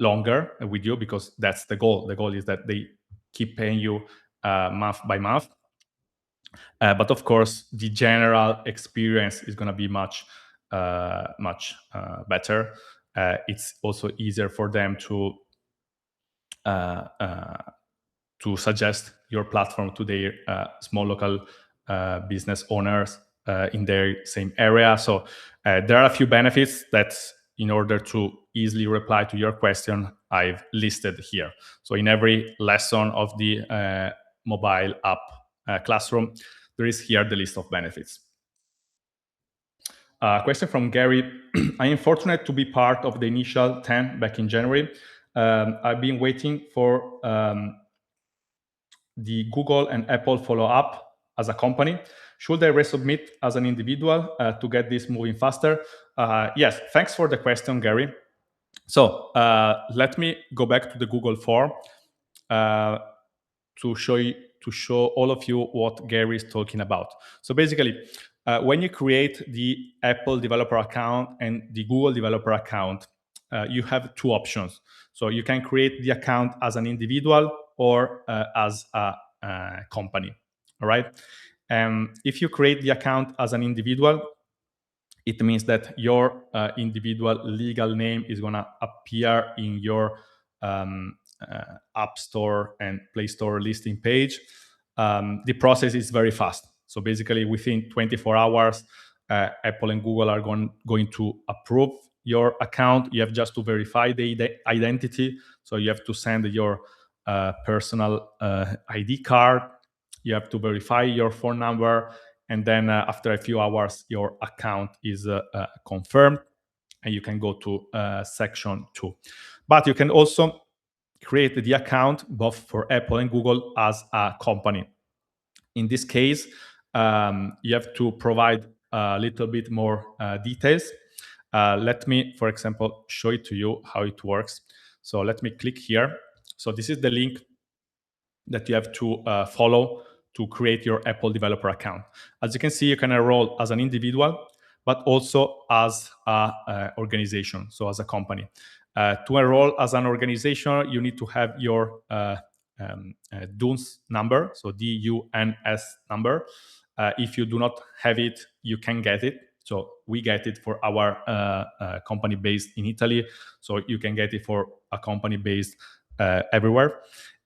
longer with you, because that's the goal is that they keep paying you month by month, but of course the general experience is going to be much better. It's also easier for them uh, uh, to suggest your platform to their small local business owners in their same area. So there are a few benefits that, in order to easily reply to your question, I've listed here. So in every lesson of the mobile app classroom, there is here the list of benefits. Question from Gary. I am fortunate to be part of the initial 10 back in January. I've been waiting for the Google and Apple follow up as a company. Should I resubmit as an individual to get this moving faster? Yes, thanks for the question, Gary. So let me go back to the Google form uh, to show all of you what Gary is talking about. So basically, when you create the Apple developer account and the Google developer account, you have two options. So you can create the account as an individual or as a company. All right. If you create the account as an individual, it means that your individual legal name is going to appear in your App Store and Play Store listing page. The process is very fast. So basically, within 24 hours, Apple and Google are going to approve your account. You have just to verify the identity. So you have to send your personal ID card. You have to verify your phone number, and then after a few hours your account is confirmed and you can go to section 2. But you can also create the account both for Apple and Google as a company. In this case, you have to provide a little bit more details. Let me, for example, show it to you how it works. So let me click here. So this is the link that you have to follow to create your Apple developer account. As you can see, you can enroll as an individual, but also as an organization, so as a company. To enroll as an organization, you need to have your DUNS number, so DUNS number. If you do not have it, you can get it. So we get it for our company based in Italy. So you can get it for a company based everywhere.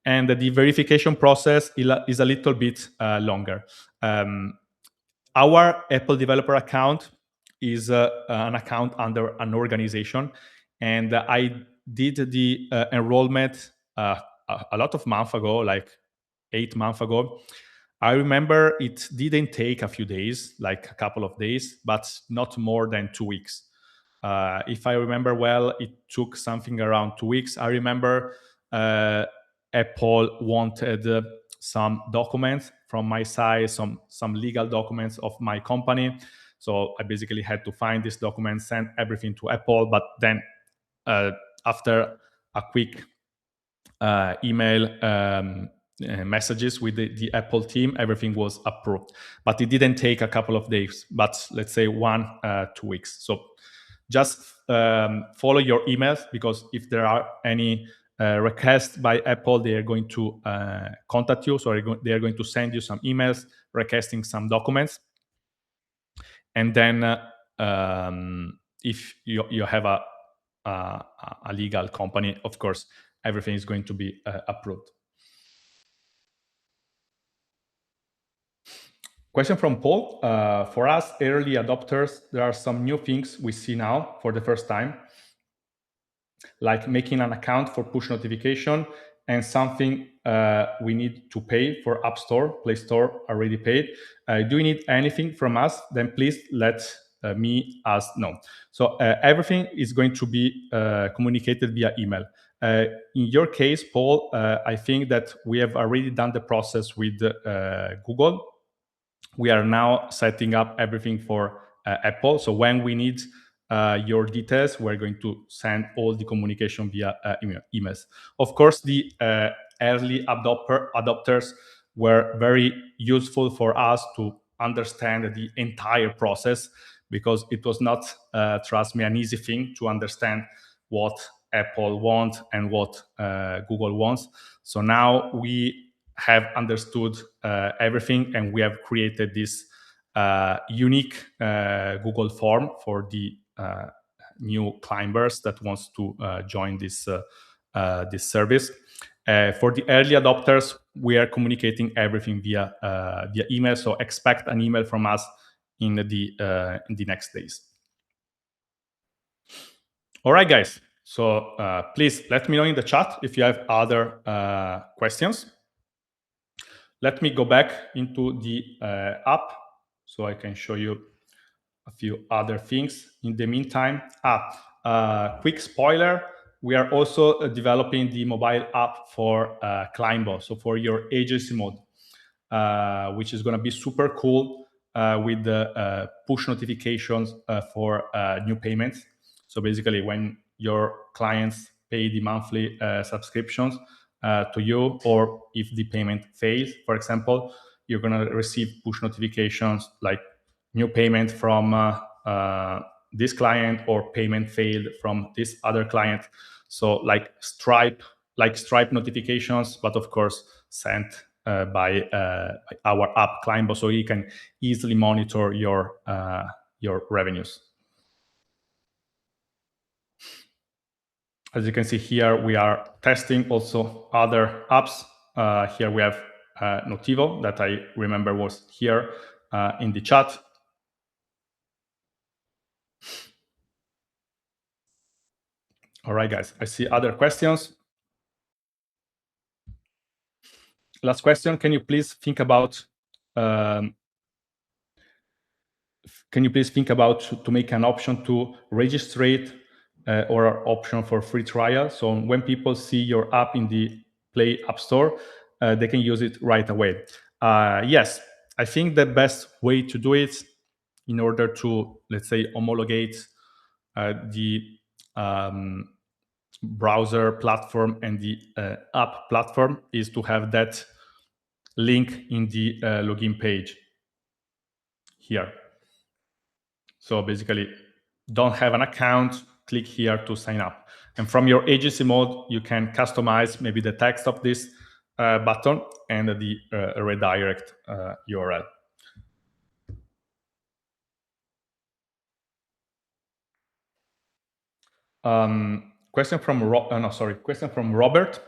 And the verification process is a little bit longer. Our Apple developer account is an account under an organization, and I did the enrollment a lot of months ago, like 8 months ago. I remember it didn't take a few days, like a couple of days, but not more than 2 weeks. If I remember well, it took something around 2 weeks. I remember Apple wanted some documents from my side, some legal documents of my company. So I basically had to find these documents, send everything to Apple, but then uh, after a quick email messages with the Apple team, everything was approved. But it didn't take a couple of days, but let's say 1 2 weeks. So just follow your emails, because if there are any requests by Apple, they are going to contact you. So they are going to send you some emails requesting some documents. And then if you have a, a legal company, of course, everything is going to be approved. Question from Paul. For us early adopters, there are some new things we see now for the first time, like making an account for push notification, and something we need to pay for App Store, Play Store already paid. Do you need anything from us? Then please let us know. So everything is going to be communicated via email. In your case, Paul, I think that we have already done the process with Google. We are now setting up everything for Apple. So when we need your details, we're going to send all the communication via emails. Of course, the early adopters were very useful for us to understand the entire process, because it was not, trust me, an easy thing to understand what Apple wants and what Google wants. So now we have understood everything, and we have created this unique Google form for the new climbers that wants to join this service. For the early adopters, we are communicating everything via email. So expect an email from us in the next days. All right, guys. So please let me know in the chat if you have other questions. Let me go back into the app so I can show you a few other things. In the meantime, quick spoiler, we are also developing the mobile app for Climbo, so for your agency mode, which is going to be super cool with the push notifications for new payments. So basically, when your clients pay the monthly subscriptions to you, or if the payment fails, for example, you're going to receive push notifications like new payment from this client, or payment failed from this other client. So like Stripe notifications, but of course sent by our app Climbo, so you can easily monitor your revenues. As you can see here, we are testing also other apps. Here we have Notivo, that I remember was here in the chat. All right, guys, I see other questions. Last question, can you please think about to make an option to register or an option for free trial? So when people see your app in the Play App Store, they can use it right away. Yes, I think the best way to do it, in order to, let's say, homologate the browser platform and the app platform, is to have that link in the login page here. So basically, don't have an account, click here to sign up. And from your agency mode, you can customize maybe the text of this button and the redirect URL. Question from Robert.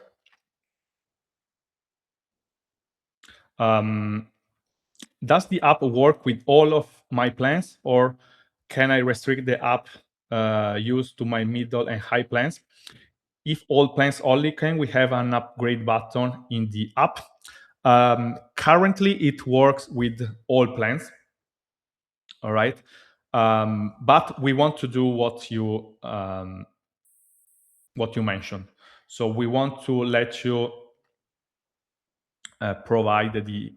Does the app work with all of my plans, or can I restrict the app use to my middle and high plans? If all plans only, can we have an upgrade button in the app? Currently, it works with all plans. All right, but we want to do what you mentioned. So we want to let you provide the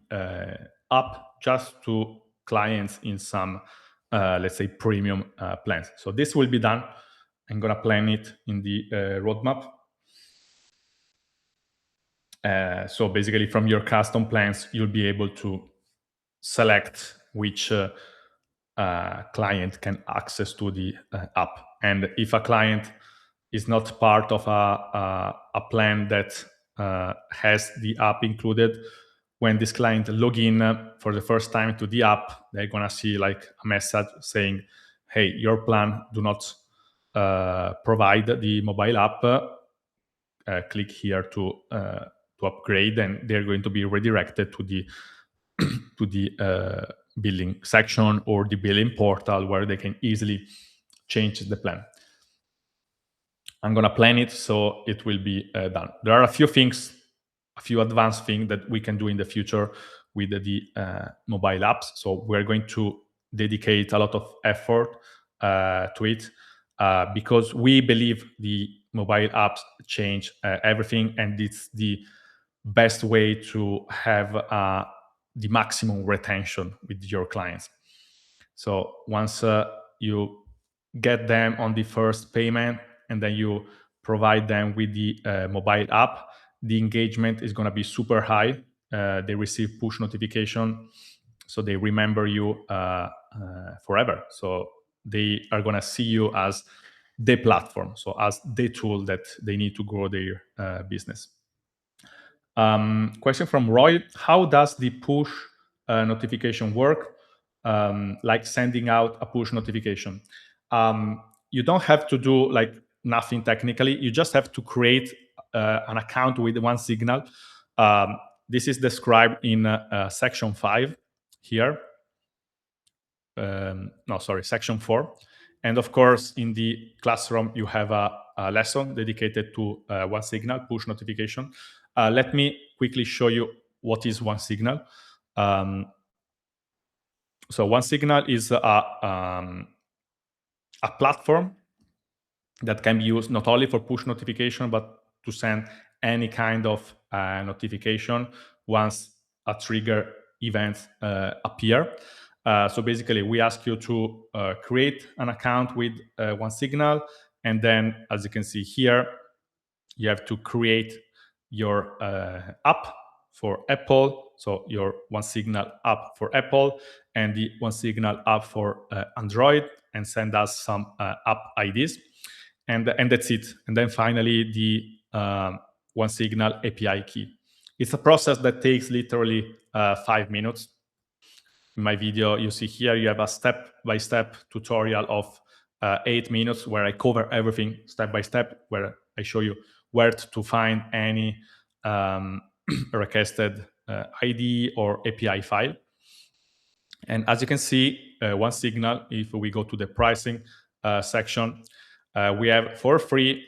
app just to clients in some, let's say, premium plans. So this will be done. I'm gonna plan it in the roadmap. So basically, from your custom plans, you'll be able to select which client can access to the app. And if a client is not part of a plan that has the app included, when this client log in for the first time to the app, they're gonna see like a message saying, "Hey, your plan do not provide the mobile app. Click here to upgrade," and they're going to be redirected to the to the billing section or the billing portal where they can easily change the plan. I'm gonna plan it so it will be done. There are a few things, a few advanced things that we can do in the future with the mobile apps. So we're going to dedicate a lot of effort to it because we believe the mobile apps change everything, and it's the best way to have the maximum retention with your clients. So once you get them on the first payment and then you provide them with the mobile app, the engagement is going to be super high. They receive push notification, so they remember you forever. So they are going to see you as the platform, so as the tool that they need to grow their business. Question from Roy: how does the push notification work? Like sending out a push notification. You don't have to do like nothing technically. You just have to create an account with one signal. This is described in section 5 here. No, sorry, section 4. And of course, in the classroom, you have a lesson dedicated to one signal, push notification. Let me quickly show you what is one signal. So one signal is a platform that can be used not only for push notification, but to send any kind of notification once a trigger event appear. So basically, we ask you to create an account with one signal, and then, as you can see here, you have to create your app for Apple, so your one signal app for Apple, and the one signal app for Android, and send us some app IDs, and that's it. And then finally, the one signal API key. It's a process that takes literally 5 minutes. In my video, you see here, you have a step-by-step tutorial of 8 minutes where I cover everything step by step, where I show you where to find any requested ID or API file. And as you can see, one signal, if we go to the pricing section, we have for free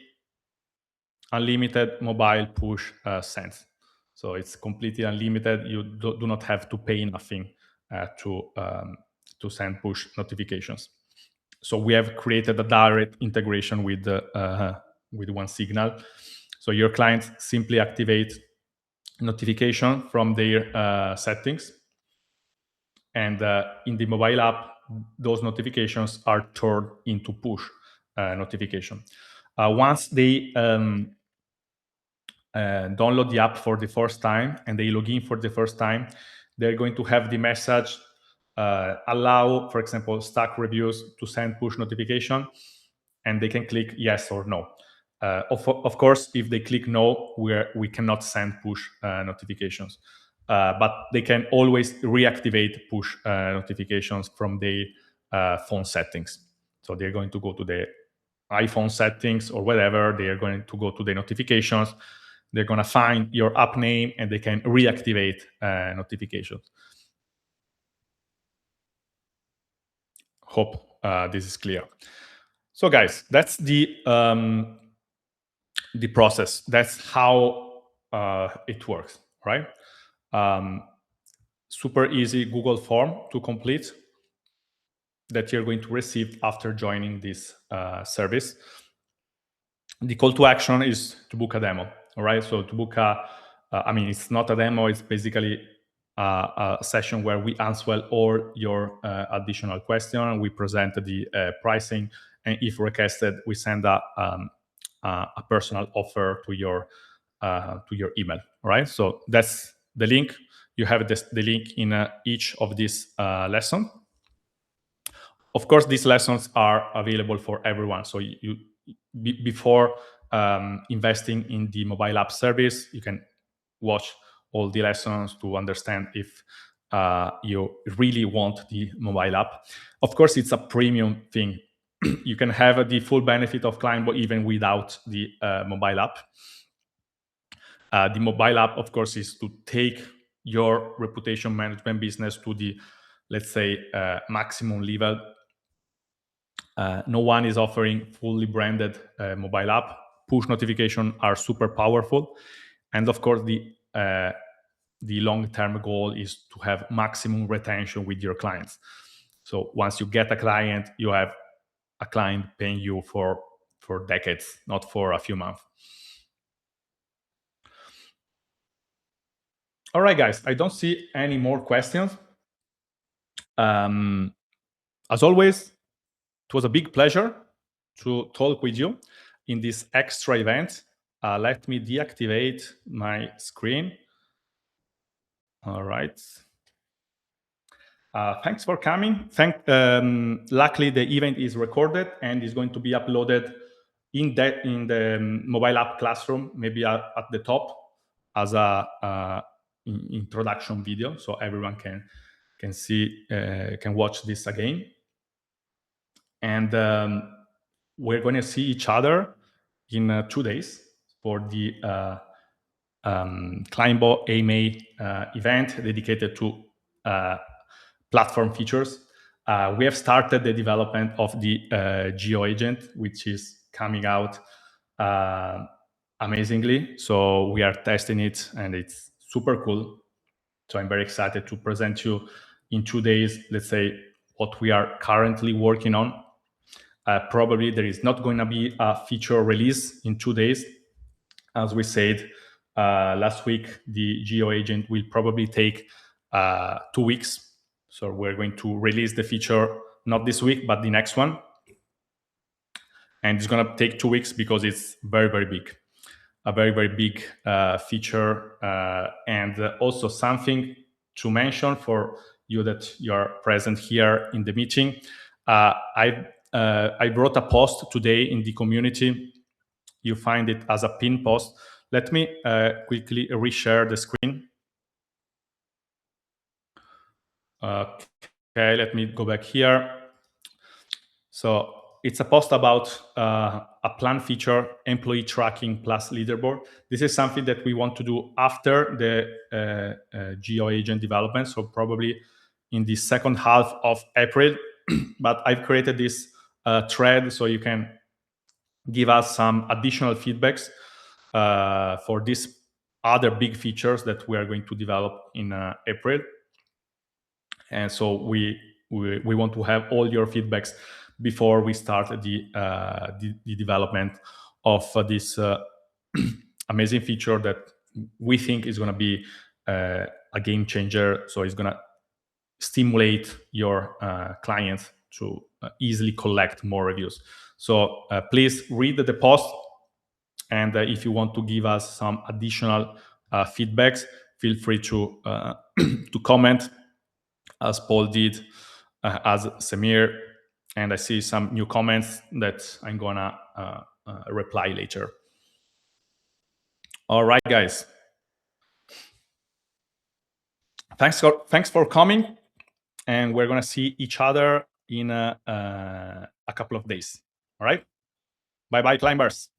unlimited mobile push sends. So it's completely unlimited. You do not have to pay nothing to send push notifications. So we have created a direct integration with one signal. So your clients simply activate notification from their settings, and in the mobile app, those notifications are turned into push notification. Once they download the app for the first time and they log in for the first time, they're going to have the message allow, for example, Stack reviews to send push notification, and they can click yes or no. Of course, if they click no, we cannot send push notifications, but they can always reactivate push notifications from the phone settings. So they're going to go to the iPhone settings or whatever, they are going to go to the notifications, they're going to find your app name, and they can reactivate notifications. Hope this is clear. So guys, that's the process. That's how it works, right? Super easy Google form to complete that you're going to receive after joining this service. The call to action is to book a demo, all right? So to book a I mean, it's not a demo. It's basically a session where we answer all your additional question. We present the pricing, and if requested, we send a personal offer to your email. All right. So that's the link. You have the link in each of these lessons. Of course, these lessons are available for everyone. So before investing in the mobile app service, you can watch all the lessons to understand if you really want the mobile app. Of course, it's a premium thing. You can have the full benefit of Climbo even without the mobile app. The mobile app, of course, is to take your reputation management business to the, let's say, maximum level. No one is offering fully branded mobile app. Push notifications are super powerful, and of course, the long-term goal is to have maximum retention with your clients. So once you get a client, you have a client paying you for decades, not for a few months. All right, guys, I don't see any more questions. As always, it was a big pleasure to talk with you in this extra event. Let me deactivate my screen. All right. Thanks for coming. Luckily, the event is recorded and is going to be uploaded in the mobile app classroom, maybe at the top as a introduction video, so everyone can see can watch this again. And we're going to see each other in 2 days for the Climbo A.M.A event dedicated to platform features. We have started the development of the Geo agent, which is coming out amazingly. So we are testing it, and it's super cool. So I'm very excited to present you in 2 days, let's say, what we are currently working on. Probably there is not going to be a feature release in 2 days. As we said last week, the Geo agent will probably take 2 weeks. So we're going to release the feature not this week, but the next one. And it's going to take 2 weeks because it's very, very big. A very, very big feature. And also something to mention for you that you're present here in the meeting. I wrote a post today in the community. You find it as a pin post. Let me quickly reshare the screen. Okay, let me go back here. So it's a post about a plan feature, employee tracking plus leaderboard. This is something that we want to do after the Geo agent development, so probably in the second half of April. But I've created this thread so you can give us some additional feedbacks for these other big features that we are going to develop in April. And so we want to have all your feedbacks before we start the development of this amazing feature that we think is going to be a game changer. So it's going to stimulate your clients to easily collect more reviews. So please read the post, and if you want to give us some additional feedbacks, feel free to to comment, as Paul did, as Samir, and I see some new comments that I'm gonna reply later. All right, guys. Thanks for coming, and we're gonna see each other in a couple of days. All right. Bye bye, climbers.